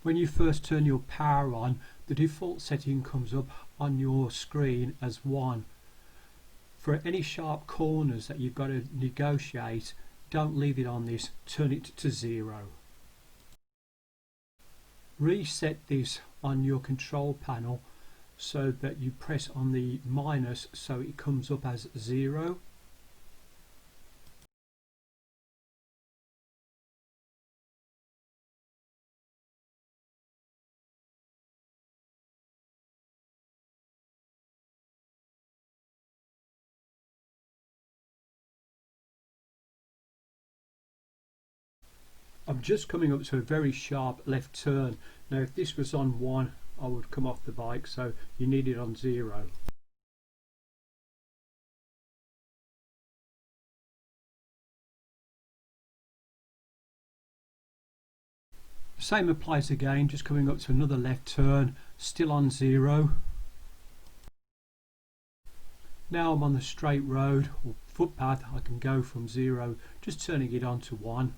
When you first turn your power on, the default setting comes up on your screen as 1. For any sharp corners that you've got to negotiate, don't leave it on this, turn it to 0. Reset this on your control panel so that you press on the minus so it comes up as 0. I'm just coming up to a very sharp left turn. Now if this was on 1 I would come off the bike, so you need it on 0. Same applies again, just coming up to another left turn, still on 0. Now I'm on the straight road or footpath, I can go from 0, just turning it on to 1.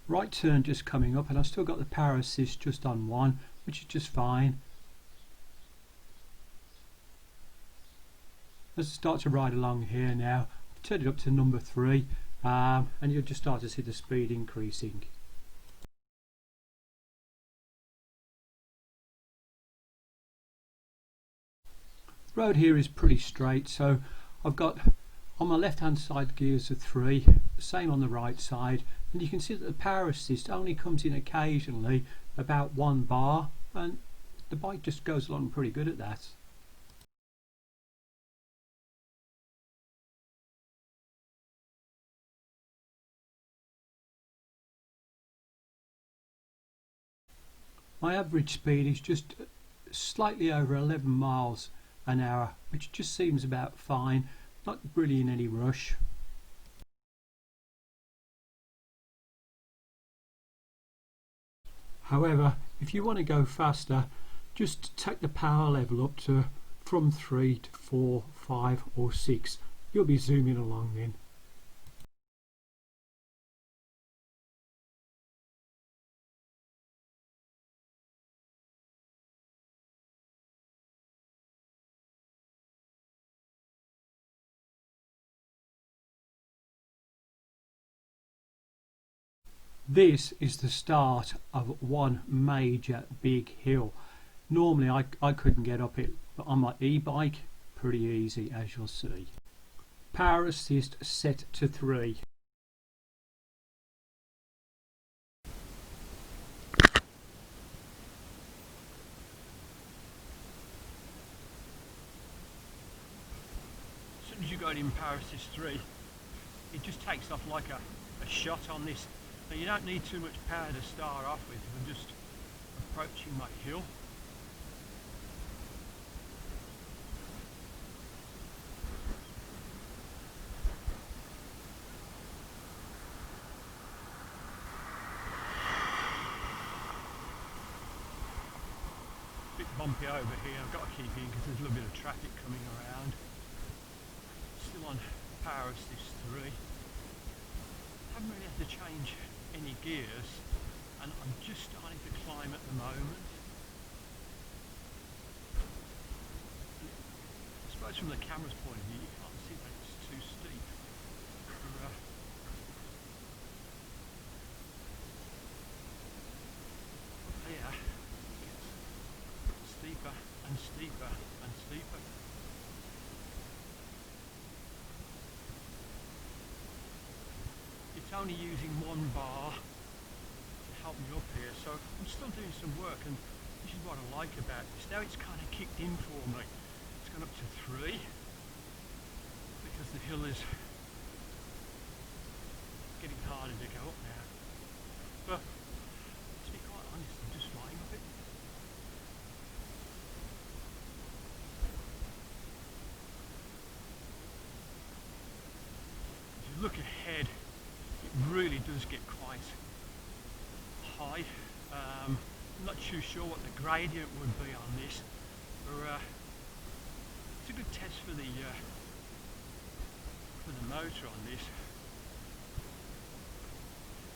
Right turn just coming up, and I've still got the power assist just on 1, which is just fine. Let's start to ride along here now. I've turned it up to number 3, and you'll just start to see the speed increasing. The road here is pretty straight, so I've got on my left hand side gears of 3, the same on the right side, and you can see that the power assist only comes in occasionally, about 1 bar, and the bike just goes along pretty good at that. My average speed is just slightly over 11 miles an hour, which just seems about fine, not really in any rush. However, if you want to go faster, just take the power level up to from 3 to 4, 5 or 6. You'll be zooming along then. This is the start of one major big hill. Normally I couldn't get up it, but on my e-bike, pretty easy, as you'll see. Power assist set to 3. As soon as you got in power assist 3, it just takes off like a shot on this. Now you don't need too much power to start off with. I'm just approaching my hill. Bit bumpy over here. I've got to keep in because there's a little bit of traffic coming around. Still on power assist 3. Haven't really had to change any gears, and I'm just starting to climb at the moment. I suppose from the camera's point of view you can't see that it's too steep. Here it gets steeper and steeper and steeper. It's only using 1 bar to help me up here, so I'm still doing some work, and this is what I like about this. Now it's kind of kicked in for me. It's gone up to 3 because the hill is getting harder to go up now. But to be quite honest, I'm just flying up it. If you look ahead, it really does get quite high. I'm not too sure what the gradient would be on this, but it's a good test for the motor on this.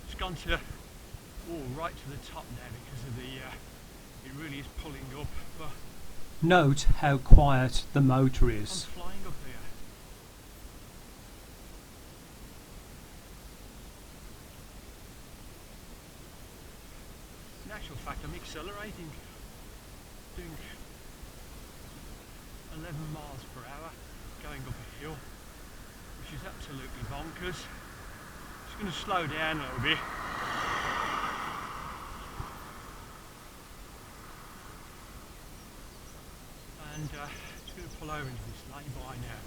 It's gone to right to the top now because of the it really is pulling up. But note how quiet the motor I'm is. flying up here. In actual fact, I'm accelerating, doing 11 miles per hour, going up a hill, which is absolutely bonkers. Just going to slow down a little bit. And just going to pull over into this lay-by now.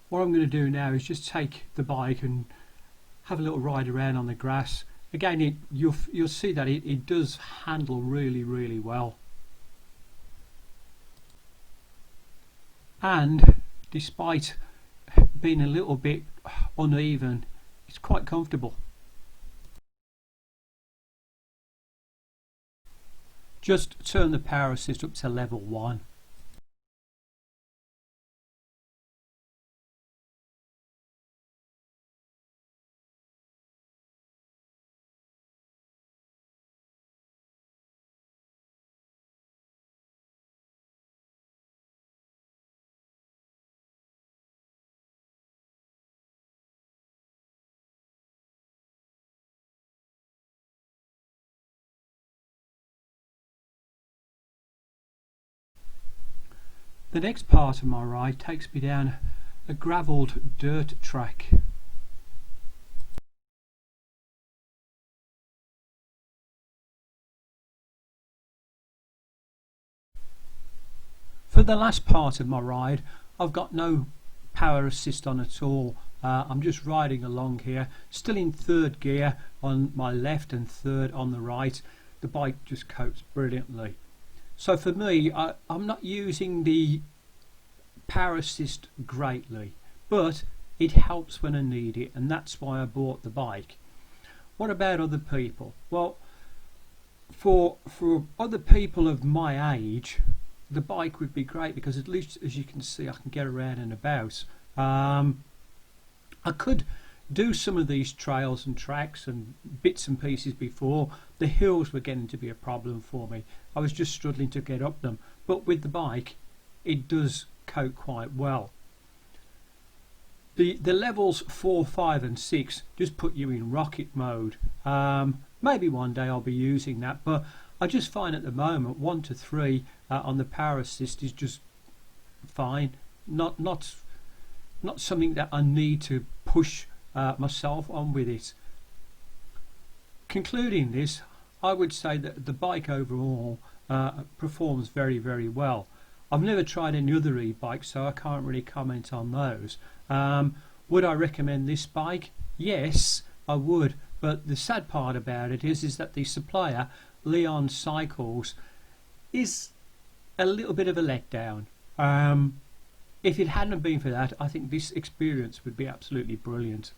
What I'm going to do now is just take the bike and have a little ride around on the grass. Again, you'll see that it does handle really well. And despite being a little bit uneven, it's quite comfortable. Just turn the power assist up to level 1. The next part of my ride takes me down a gravelled dirt track. For the last part of my ride, I've got no power assist on at all. I'm just riding along here, still in third gear on my left and third on the right. The bike just copes brilliantly. So for me, I'm not using the power assist greatly, but it helps when I need it, and that's why I bought the bike. What about other people? Well, for other people of my age, the bike would be great because at least, as you can see, I can get around and about. I could do some of these trails and tracks and bits and pieces before. The hills were getting to be a problem for me. I was just struggling to get up them, but with the bike it does cope quite well. The levels 4, 5 and 6 just put you in rocket mode. Maybe one day I'll be using that, but I just find at the moment 1 to 3 on the power assist is just fine. Not something that I need to push myself on with it. Concluding this, I would say that the bike overall performs very well. I've never tried any other e-bikes, so I can't really comment on those. Would I recommend this bike? Yes, I would, but the sad part about it is that the supplier, Leon Cycles, is a little bit of a letdown. If it hadn't been for that, I think this experience would be absolutely brilliant.